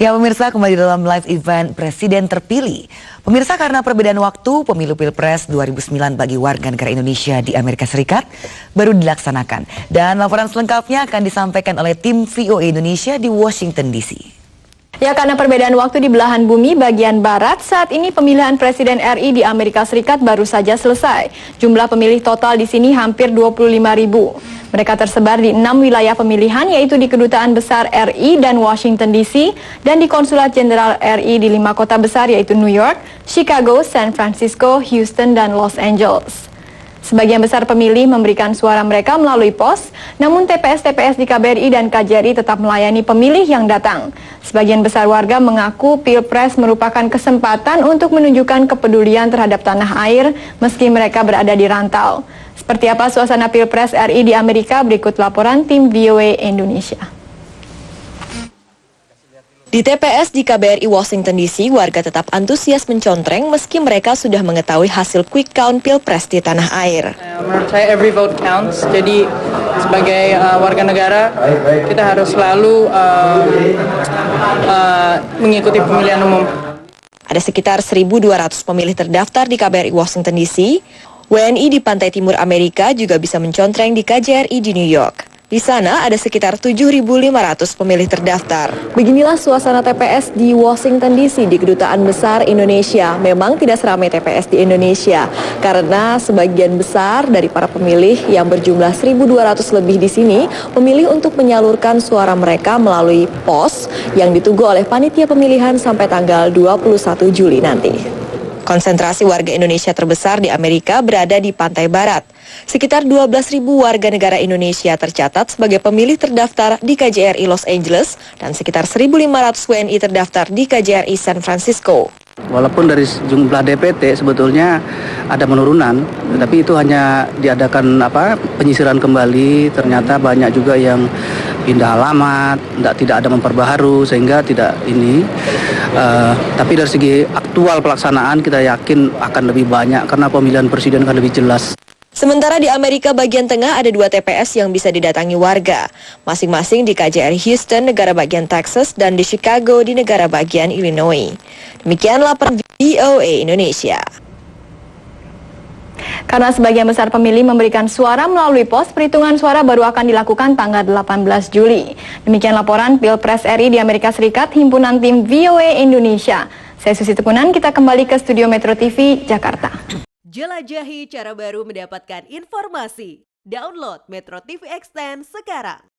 Ya pemirsa, kembali dalam live event Presiden Terpilih. Pemirsa, karena perbedaan waktu, pemilu Pilpres 2009 bagi warga negara Indonesia di Amerika Serikat baru dilaksanakan. Dan laporan selengkapnya akan disampaikan oleh tim VOA Indonesia di Washington DC. Ya, karena perbedaan waktu di belahan bumi bagian barat, saat ini pemilihan Presiden RI di Amerika Serikat baru saja selesai. Jumlah pemilih total di sini hampir 25.000. Mereka tersebar di 6 wilayah pemilihan, yaitu di Kedutaan Besar RI dan Washington DC, dan di Konsulat Jenderal RI di 5 kota besar, yaitu New York, Chicago, San Francisco, Houston, dan Los Angeles. Sebagian besar pemilih memberikan suara mereka melalui pos, namun TPS-TPS di KBRI dan KJRI tetap melayani pemilih yang datang. Sebagian besar warga mengaku Pilpres merupakan kesempatan untuk menunjukkan kepedulian terhadap tanah air meski mereka berada di rantau. Seperti apa suasana Pilpres RI di Amerika? Berikut laporan tim VOA Indonesia. Di TPS di KBRI Washington DC, warga tetap antusias mencontreng meski mereka sudah mengetahui hasil quick count Pilpres di tanah air. Menurut saya every vote counts, jadi sebagai warga negara kita harus selalu mengikuti pemilihan umum. Ada sekitar 1.200 pemilih terdaftar di KBRI Washington DC. WNI di pantai timur Amerika juga bisa mencontreng di KJRI di New York. Di sana ada sekitar 7.500 pemilih terdaftar. Beginilah suasana TPS di Washington DC di Kedutaan Besar Indonesia. Memang tidak seramai TPS di Indonesia karena sebagian besar dari para pemilih yang berjumlah 1.200 lebih di sini memilih untuk menyalurkan suara mereka melalui pos yang ditunggu oleh panitia pemilihan sampai tanggal 21 Juli nanti. Konsentrasi warga Indonesia terbesar di Amerika berada di pantai barat. Sekitar 12.000 warga negara Indonesia tercatat sebagai pemilih terdaftar di KJRI Los Angeles dan sekitar 1.500 WNI terdaftar di KJRI San Francisco. Walaupun dari jumlah DPT sebetulnya ada penurunan, tapi itu hanya diadakan penyisiran kembali. Ternyata banyak juga yang pindah alamat, tidak ada memperbaharui sehingga tidak ini. Tapi dari segi aktual pelaksanaan kita yakin akan lebih banyak karena pemilihan presiden akan lebih jelas. Sementara di Amerika bagian tengah ada 2 TPS yang bisa didatangi warga, masing-masing di KJRI Houston, negara bagian Texas, dan di Chicago di negara bagian Illinois. Demikian laporan VOA Indonesia. Karena sebagian besar pemilih memberikan suara melalui pos, perhitungan suara baru akan dilakukan tanggal 18 Juli. Demikian laporan Pilpres RI di Amerika Serikat, himpunan tim VOA Indonesia. Saya Susi Tepunan, kita kembali ke studio Metro TV, Jakarta. Jelajahi cara baru mendapatkan informasi. Download Metro TV Extend sekarang.